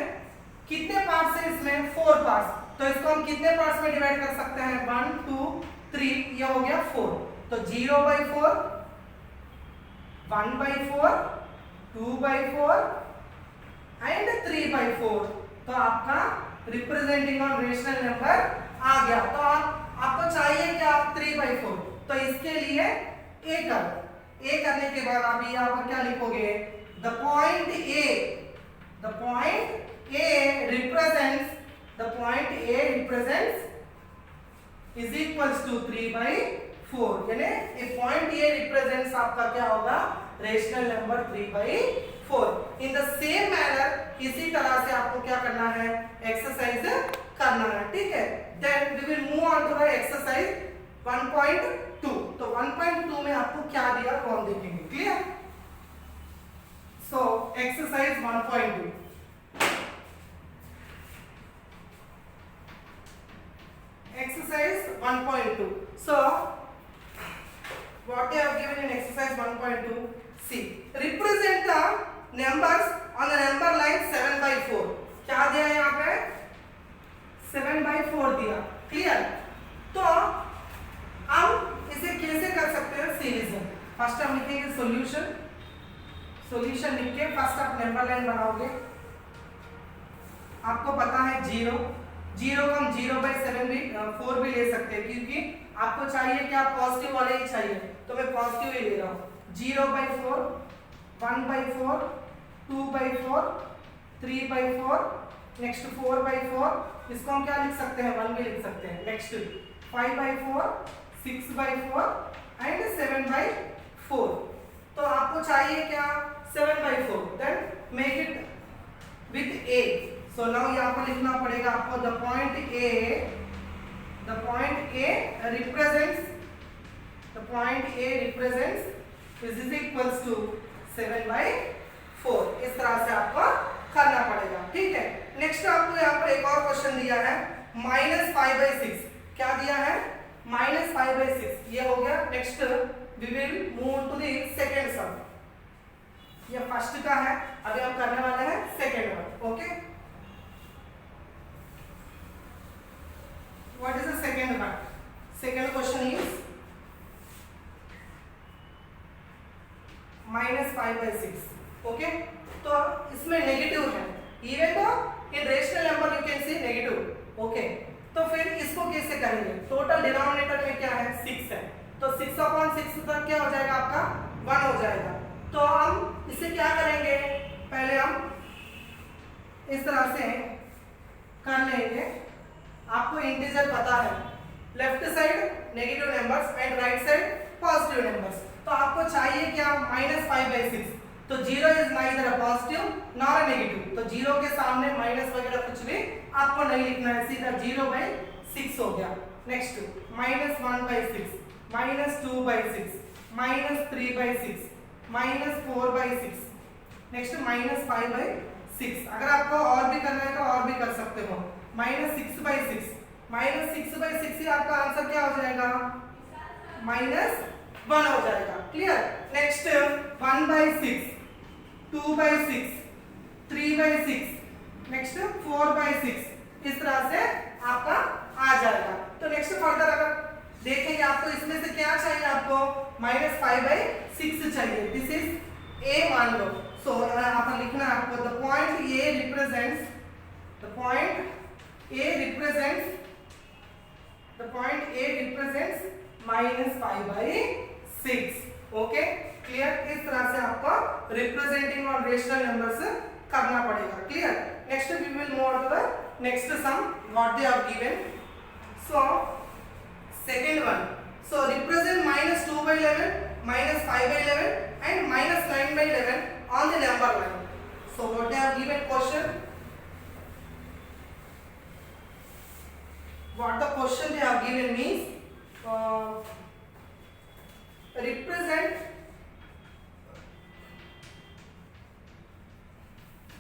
कितने पार्ट्स हैं? इसमें 4 पार्ट्स। तो इसको हम कितने पार्ट्स में डिवाइड कर सकते हैं? 1 2 3, ये हो गया 4। तो 0/4, 1/4, 2/4 एंड 3/4। तो आपका रिप्रेजेंटिंग ऑन रेशनल नंबर आ गया। तो आपको चाहिए क्या? 3/4। तो इसके लिए ए करो। ए करने के बाद आप यहाँ पर क्या लिखोगे? The point A represents is equals to 3/4, यानी ए पॉइंट ए रिप्रेजेंट्स आपका क्या होगा? Rational number 3/4। In the same manner इसी तरह से आपको क्या करना है? एक्सरसाइज करना है। ठीक है, then we will move on to the exercise 1.2। तो 1.2 में आपको क्या दिया वो हम देखेंगे। Clear. So exercise 1.2। Exercise 1.2. So, what they have given in exercise 1.2? See, represent the numbers on the number line 7/4. क्या दिया है यहाँ पे? 7/4 दिया। क्लियर। तो हम इसे कैसे कर सकते हैं? सीरीज में फर्स्ट हम लिखेंगे सॉल्यूशन लिख के फर्स्ट आप नंबर लाइन बनाओगे। आपको पता है 0 को हम 0/4 भी ले सकते हैं, क्योंकि आपको चाहिए क्या? पॉजिटिव वाले ही चाहिए, तो मैं पॉजिटिव ही ले रहा हूँ। 0/4, 1/4, 2/4, 3/4, नेक्स्ट 4/4, इसको हम क्या लिख सकते हैं, 1 भी लिख सकते हैं। Next 5/4, 6/4 and 7/4। तो आपको चाहिए क्या, 7/4, then make it with a। So now यहाँ पर लिखना पड़ेगा आपको the point a represents this is equals to 7/4। इस तरह से आपको करना पड़ेगा, ठीक है। नेक्स्ट आपको यहाँ पर एक और क्वेश्चन दिया है -5/6। क्या दिया है, -5/6। ये हो गया। Next we will move to the second sum. ये फर्स्ट का है, अभी हम करने वाले हैं second one. Okay, what is the second one? Second question is -5/6। Okay, तो इसमें नेगेटिव है, इवन तो in rational number you can see negative. Okay, तो फिर इसको कैसे करेंगे? टोटल डिनोमिनेटर में क्या है, 6 है, तो 6/6 तक क्या हो जाएगा आपका, 1 हो जाएगा। तो हम इसे क्या करेंगे, पहले हम इस तरह से कर लेंगे। आपको इंटीजर पता है, left side negative numbers and right side positive numbers. तो आपको चाहिए क्या, -5/6। तो 0 is neither a positive nor a negative, तो 0 के सामने माइनस वगैरह कुछ भी आपको नहीं लिखना है, सीधा 0/6 हो गया। Next -1/6, -2/6, -3/6, -4/6, next -5/6। अगर आपको और भी करना है तो और भी कर सकते हो। -6/6, -6/6 ही आपका आंसर क्या हो जाएगा, -1 हो जाएगा। क्लियर। नेक्स्ट 1/6, 2/6, 3/6, नेक्स्ट 4/6, इस तरह से आपका आ जाएगा। तो नेक्स्ट फर्दर अगर देखेंगे आपको इसमें से क्या चाहिए, आपको -5/6 चाहिए। दिस इज a मान लो। सो यहाँ पर लिखना है आपको the point a represents -5/6। Okay, clear. इस तरह से आपको रिप्रेजेंटिंग ऑन रेशनल नंबर्स करना पड़ेगा। Clear. Next we will move on to the next sum what they have given. So second one, so represent -2/11, -5/11 and -9/11 on the number line. So what they have given question, what the question they have given means represent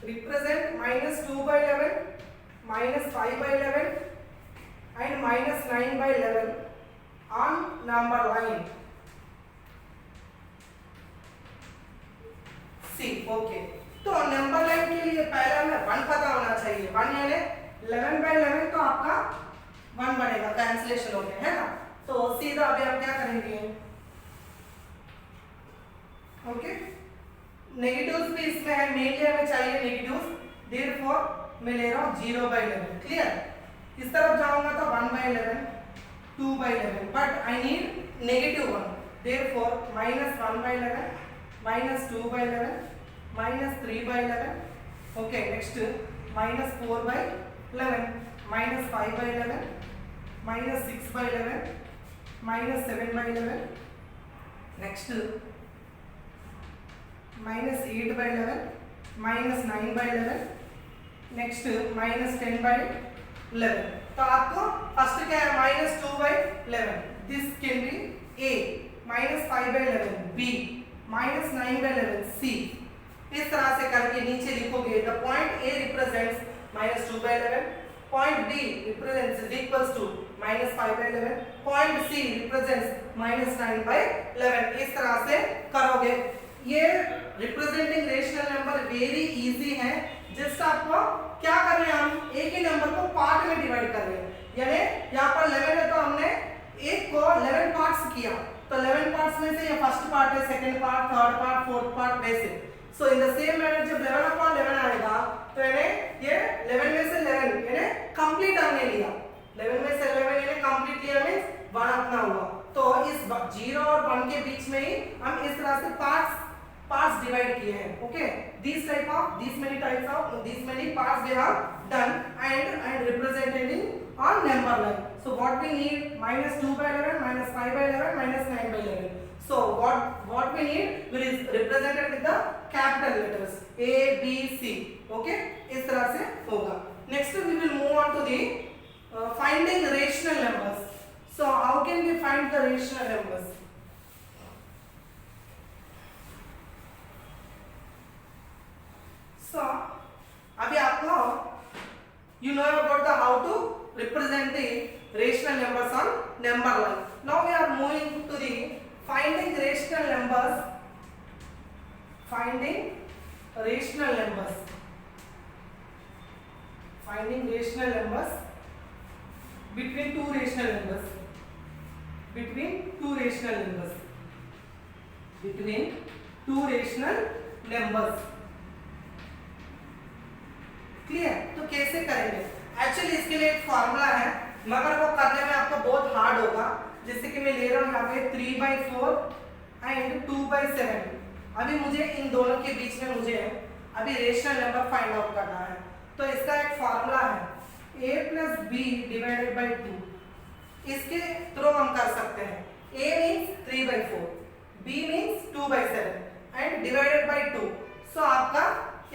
-2/11, -5/11 and -9/11 on number line C। Okay, तो number line के लिए पहले हमें 1 पता होना चाहिए। 1 यानी 11/11 तो आपका 1 बनेगा, कैंसिलेशन हो गया है ना। तो सीधा अभी हम क्या करेंगे, ओके, नेगेटिव्स भी इसमें है, मेनली हमें चाहिए नेगेटिव्स, देयरफॉर मैं ले रहा हूं 0/11। क्लियर। इस तरफ जाऊंगा तो 1/11, 2/11, but I need negative 1, therefore -1/11, -2/11, -3/11। Okay, next -4/11, -5/11, -6/11, -7/11, next -8/11, -9/11, next -10/11। तो आपको फर्स्ट क्या है, -2/11, this can be A, -5/11 B, -9/11 C। इस तरह से करके नीचे लिखोगे the point A represents -2/11, point B represents is equals to -5/11, point C represents -9/11। इस तरह से करोगे। ये representing rational number very easy है। जस्ट आपको क्या कर रहे हैं, हम एक ही नंबर को पार्ट में डिवाइड कर रहे हैं। यानी यहाँ पर 11 है तो हमने एक को 11 पार्ट्स किया, तो 11 पार्ट्स में से ये फर्स्ट पार्ट है, second part, third part, fourth part, वैसे। सो इन द सेम मैनर जब 11/11 आएगा तो ये 11 में से 11 यानी कंप्लीट हमने लिया, 11 में से 11 यानी कंप्लीट लिया मींस 1 अपना हुआ। तो इस 0 और 1 के बीच में ही हम इस तरह से पार्ट्स पार्ट्स डिवाइड किए हैं. Okay, these many parts we have done and represented on number line. So what we need, -2/11, -5/11, -9/11. So what we need will represented with the capital letters A, B, C. Okay, इस तरह से होगा. Next we will move on to the finding rational numbers. So how can we find the rational numbers? So अभी आपको you know about the how to represent the rational numbers on number line. Now we are moving to the finding rational numbers. Finding rational numbers. Finding rational numbers between two rational numbers. Between two rational numbers. Between two rational numbers. Clear? तो कैसे करेंगे? Actually इसके लिए एक formula है, मगर वो करने में आपको बहुत हार्ड होगा. जैसे कि मैं ले रहा हूँ यहाँ पे 3/4 एंड 2/7. अभी मुझे इन दोनों के बीच में मुझे अभी रेशनल नंबर फाइंड आउट करना है. तो इसका एक फॉर्मूला है a + b / 2. इसके थ्रू हम कर सकते हैं. a means 3/4, b means 2/7 and divided by 2. सो आपका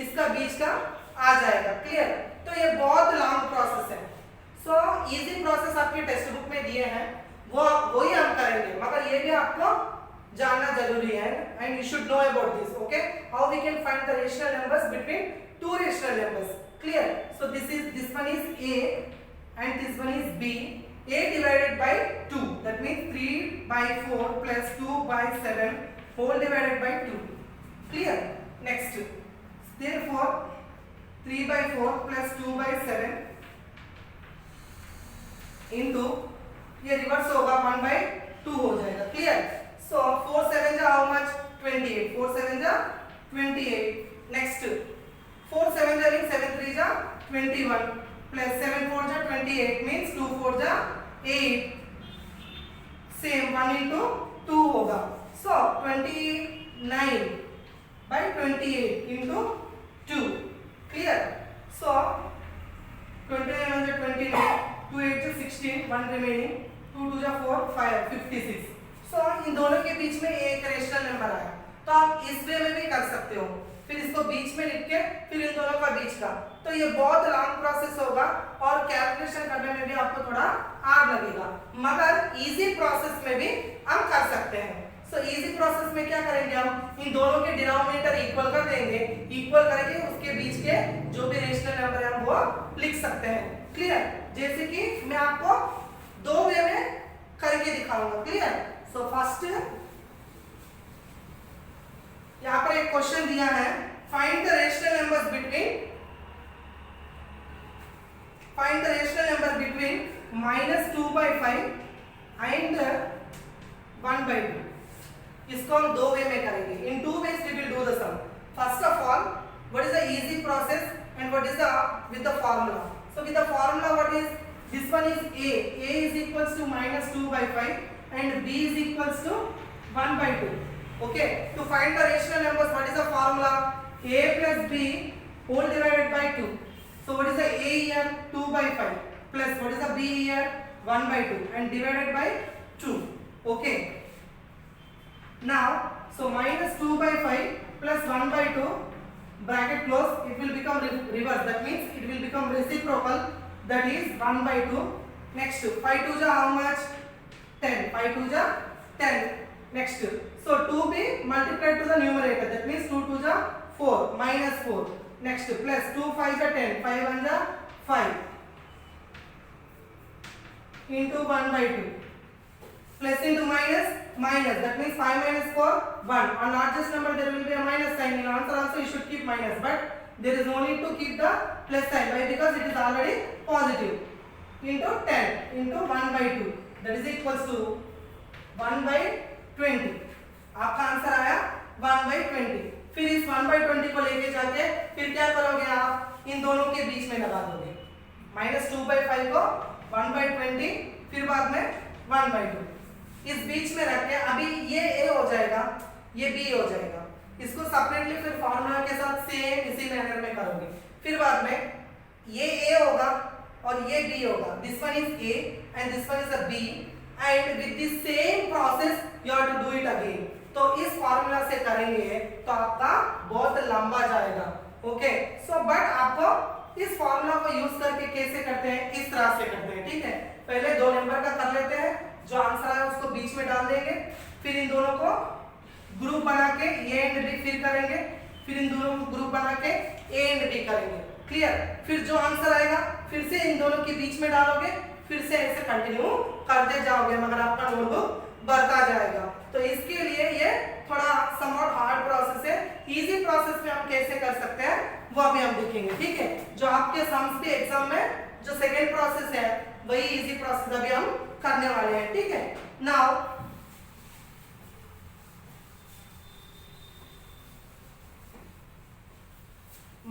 इसका बीच का आ जाएगा. क्लियर? तो ये बहुत लॉन्ग प्रोसेस है. सो इजी प्रोसेस आपके टेक्स्ट बुक में दिए हैं, वही हम करेंगे, मगर ये भी आपको जानना जरूरी है and you should know about this. Okay, how we can find the rational numbers between two rational numbers. Clear? So this one is a and this one is b. a divided by 2, that means 3/4 plus 2/7 whole divided by 2. Clear? Next, therefore 3/4 plus 2/7 into ये reverse होगा 1/2 हो जाएगा. Clear? सो 4 7 जा how much 28. 4 7 जा 28. Next 4 7 जा 7 3 जा 21 plus 7 4 जा 28 means 2 4 जा 8. सेम 1 into 2 होगा. सो 29/28 into 2. Clear? So 29 is 29, 2 8 is 16, 1 remaining, 2 2 is 4, 5, 56. So इन दोनों के बीच में एक रेशनल नंबर आया, तो आप इस वे में भी कर सकते हो. फिर इसको बीच में लिख के फिर इन दोनों का बीच का. तो ये बहुत लॉन्ग प्रोसेस होगा और कैलकुलेशन करने में भी आपको थोड़ा हार्ड लगेगा, मगर इजी प्रोसेस में भी हम कर सकते हैं. सो इजी प्रोसेस में क्या करेंगे, हम इन दोनों के डिनोमिनेटर इक्वल कर देंगे. इक्वल करके उसके बीच के जो भी रेशनल नंबर है हम वो लिख सकते हैं. क्लियर? जैसे कि मैं आपको दो वे में करके दिखाऊंगा. क्लियर? सो फर्स्ट यहाँ पर एक क्वेश्चन दिया है, find the rational numbers between -2/5 and 1/2. इसको हम दो वे में करेंगे. In two ways we will do the sum. First of all, what is the easy process and what is the with the formula. So with the formula what is, this one is a is equals to -2/5 and b is equals to 1/2. okay, to find the rational numbers, what is the formula? a plus b whole divided by 2. so what is the a here? 2/5 plus what is the b here? 1/2 and divided by 2. okay, now so -2/5 plus 1/2 bracket close, it will become reverse, that means it will become reciprocal, that is 1/2. next 5 2 ja how much? 10. 5 2 ja 10. next so 2 be multiplied to the numerator, that means 2 2 ja 4 -4. next plus 2 5 ja 10, 5 1 ja 5 into 1/2 plus into minus, that means 5 minus 4 1. on largest number there will be a minus sign. in answer also you should keep minus, but there is no need to keep the plus sign. why? because it is already positive. into 10 into 1/2, that is equals to 1/20. आपका answer आया 1/20. फिर इस 1/20 को लेके जाके फिर क्या करोगे आप, इन दोनों के बीच में लगा दोगे. -2/5 को 1/20, फिर बाद में 1/2 इस बीच में रख के, अभी ये a हो जाएगा, ये b हो जाएगा. इसको सेपरेटली फिर फॉर्मूला के साथ सेम इसी मैनर में करोगे। फिर बाद में ये a होगा और ये b होगा, this one is a and this one is a b and with the same process you have to do it again. तो इस फॉर्मूला से करेंगे तो आपका बहुत लंबा जाएगा। ओके, सो बट आपको इस फॉर्मूला को यूज करके कैसे करते हैं, इस तरह से करते हैं। ठीक है, पहले 2 नंबर का कर लेते हैं, जो आंसर है उसको बीच में डाल देंगे, फिर इन दोनों को ग्रुप बना के ए एंड बी फिर करेंगे, फिर इन दोनों को ग्रुप बना के ए एंड बी करेंगे। क्लियर, फिर जो आंसर आएगा फिर से इन दोनों के बीच में डालोगे, फिर से ऐसे कंटिन्यू करते जाओगे, मगर आपका नोटबुक बढ़ता जाएगा। तो इसके लिए ये थोड़ा समवॉट हार्ड प्रोसेस है। इजी प्रोसेस में हम कैसे कर सकते हैं वो अभी हम देखेंगे। ठीक है, जो आपके सम्स के एग्जाम में जो सेकेंड प्रोसेस है वही इजी प्रोसेस अभी हम करने वाले हैं। ठीक है, now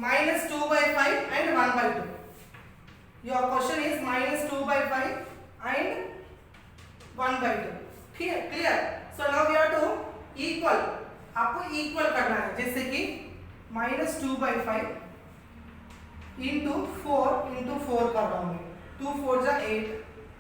-2/5 and 1/2. Your question is -2/5 and 1/2. clear? So now we have to equal, आपको इक्वल करना है, जैसे कि -2/5 into 4 कर रहा हूँ मैं, 2 4 जा 8,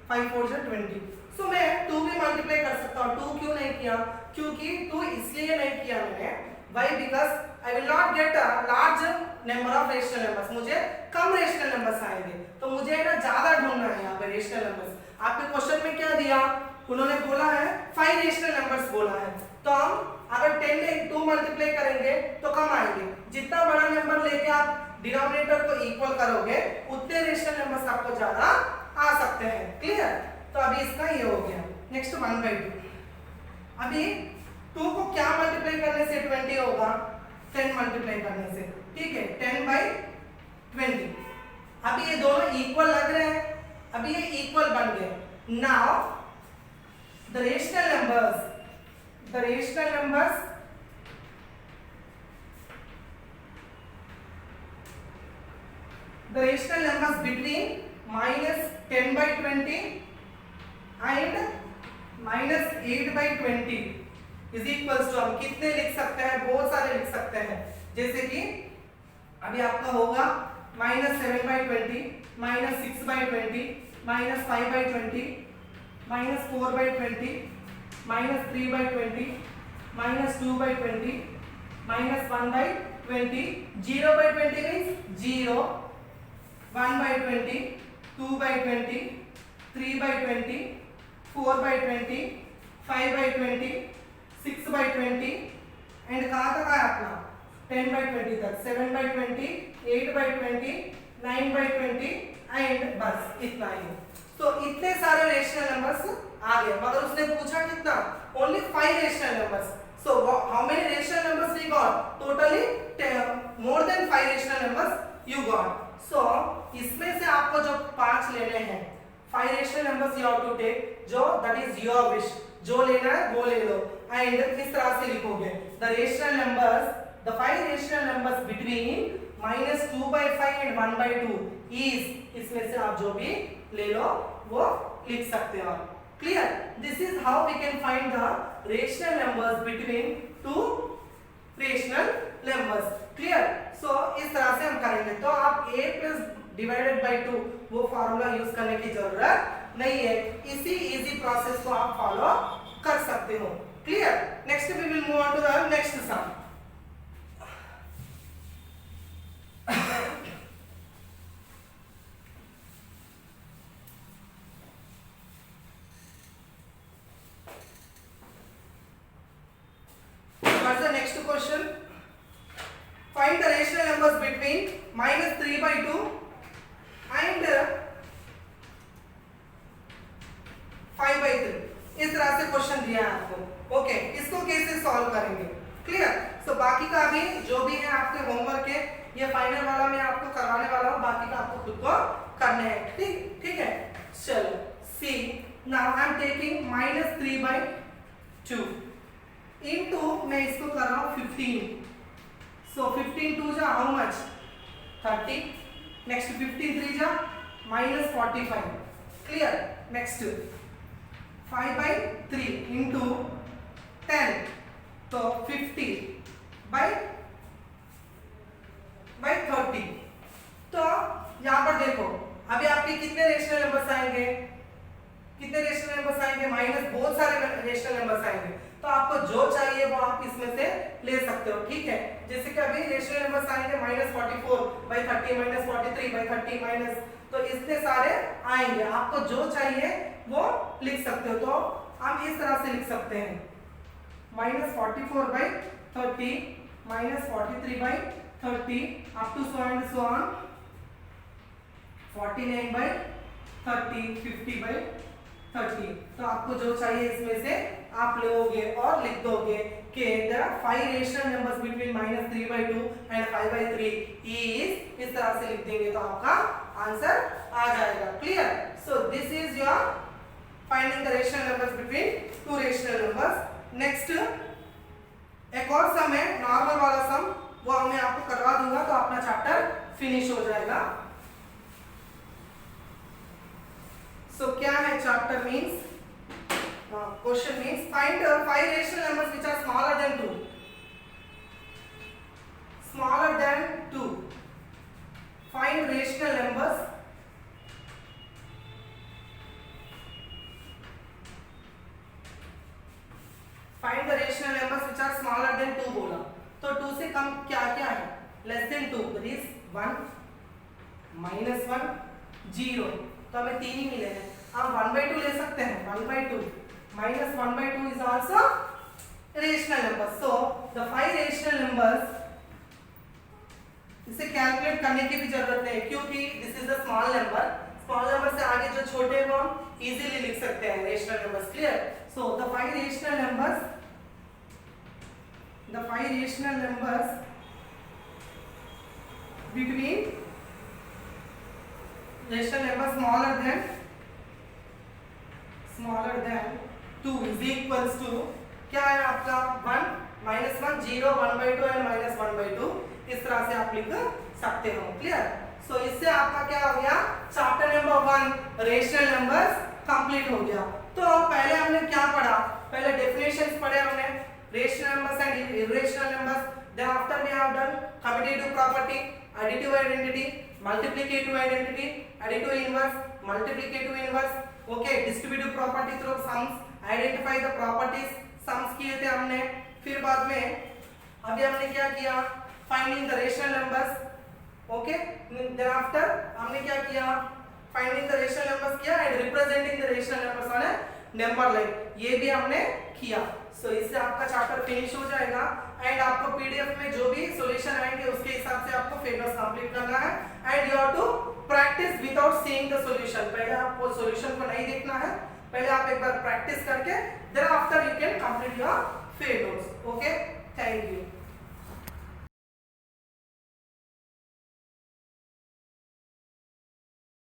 5 4 जा 20। सो मैं 2 भी मल्टीप्लाई कर सकता हूँ। 2 क्यों नहीं किया, क्योंकि 2 इसलिए नहीं किया मैंने, why? because I will not get a large number of rational numbers, मुझे कम रेशनल नंबर्स आएंगे, तो मुझे ना ज्यादा ढूंढना है यहाँ पे रेशनल नंबर्स। आपके क्वेश्चन में क्या दिया, उन्होंने बोला है 5 रेशनल नंबर्स बोला है, तो हम अगर 10 में 2 मल्टीप्लाई करेंगे तो कम आएंगे। जितना बड़ा नंबर लेके आप डिनोमिनेटर को इक्वल करोगे उतने रेशनल नंबर्स आपको ज्यादा आ सकते हैं। क्लियर, तो अभी इसका ये हो गया। नेक्स्ट 1/2, अभी 2 को क्या मल्टीप्लाई करने से 20 होगा, 10 मल्टीप्लाई करने से। ठीक है, 10/20। अभी ये दोनों इक्वल लग रहे हैं, अभी ये इक्वल बन गए। Now the rational numbers between -10/20 and -8/20 is equals to, हम कितने लिख सकते हैं, बहुत सारे लिख सकते हैं। जैसे कि अभी आपका होगा -7/20, -6/20, -5/20, -4/20, -3/20, -2/20, -1/20, 0/20 means 0, 1/20, 2/20, 3/20, 4/20, 5/20, 6/20 एंड कहाँ तक आया अपना 10/20 तक, 7/20, 8/20, 9/20 एंड बस इतना ही। तो इतने सारे रेशनल नंबर्स आ गए, मगर उसने पूछा कितना, only 5 rational numbers. So how many rational numbers we got, totally more than 5 rational numbers you got. So इसमें से आपको जो 5 लेने हैं, 5 rational numbers you have to take, जो दैट इज योर विश, जो लेना है वो ले लो। एंड किस तरह से लिखोगे, the rational numbers, the 5 rational numbers between -2/5 and 1/2 is, इसमें से आप जो भी ले लो वो लिख सकते हो। Clear, this is how we can find the rational numbers between 2 rational numbers. Clear, so इस तरह से हम करेंगे। तो आप a+/2 वो फॉर्मूला यूज करने की जरूरत नहीं है, इसी इजी प्रोसेस को आप फॉलो कर सकते हो। Clear, next we will move on to the next sum. What's the next question? Find the rational numbers between -3/2 and 5/3। इस तरह से क्वेश्चन दिया है आपको। ओके, इसको कैसे सॉल्व करेंगे। क्लियर, सो बाकी का अभी जो भी है आपके होमवर्क है, ये फाइनल वाला मैं आपको करवाने वाला हूँ, बाकी का आपको खुद को करने हैं। ठीक है, चलो see, now I am taking -3/2 into, मैं इसको कर रहा हूँ 15। सो 15 2 जा हाउ मच 30, नेक्स्ट 15 3 जा -45। क्लियर, नेक्स्ट 5/3 इनटू 10, तो 50 बाई 30। तो यहाँ पर देखो अभी आपके कितने रेशनल नंबर्स आएंगे, कितने रेशनल नंबर्स आएंगे, माइनस बहुत सारे रेशनल नंबर्स आएंगे। तो आपको जो चाहिए वो आप इसमें से ले सकते हो, ठीक है। जैसे कि अभी रेशनल नंबर्स आएंगे -44/30 -43/30 माइनस, तो इतने सारे आएंगे, आपको जो चाहिए वो लिख सकते हो। तो हम इस तरह से लिख सकते हैं -44/30 -43/30 up to so and so on 49/30 50/30। तो आपको जो चाहिए इसमें से आप लोगे और लिख दोगे कि there are 5 rational numbers between -3/2 and 5/3 is, इस तरह से लिख देंगे तो आपका आंसर आ जाएगा। Clear? So this is your finding the rational numbers between two rational numbers. Next एक और सम है नॉर्मल वाला सम, वो मैं आपको करवा दूंगा तो अपना चैप्टर फिनिश हो जाएगा। सो क्या है chapter means, question means find 5 rational numbers which are smaller than 2, smaller than 2, find rational numbers find the rational numbers which are smaller than 2 बोला, तो 2 से कम क्या क्या है, लेस देन 2 दैट इज 1 -1 0, तो हमें 3 ही मिले हैं। हम 1/2 ले सकते हैं, 1/2 -1/2 is also rational number। so the 5 rational numbers, इसे कैलकुलेट करने की भी जरूरत नहीं क्योंकि this is the small number, small number से आगे जो छोटे हैं वो हम इजीली लिख सकते हैं rational numbers. Clear? So the 5 rational numbers between rational numbers smaller than 2 is equals to, क्या है आपका 1 -1 0 1/2 एंड -1/2, इस तरह से आप लिख सकते हो। क्लियर? सो इससे आपका क्या हो गया, chapter number 1 rational numbers complete हो गया। तो पहले हमने क्या पढ़ा, पहले डेफिनेशंस पढ़े हमने rational numbers and irrational numbers, then after we have done commutative property, additive identity, multiplicative identity, additive inverse, multiplicative inverse, okay, distributive property through sums, identify the properties, sums किए थे हमने। फिर बाद में अभी हमने क्या किया, finding the rational numbers, okay, then after हमने क्या किया, finding the rational numbers किया and representing the rational numbers on a number line, ये भी हमने किया। सो इससे आपका चैप्टर फिनिश हो जाएगा एंड आपको पीडीएफ में जो भी सॉल्यूशन आएंगे उसके हिसाब से आपको फिगर्स कंप्लीट करना है and you have to practice without seeing the solution. पहले आपको सॉल्यूशन को नहीं देखना है, पहले आप एक बार प्रैक्टिस करके then after you can complete your figures. Okay.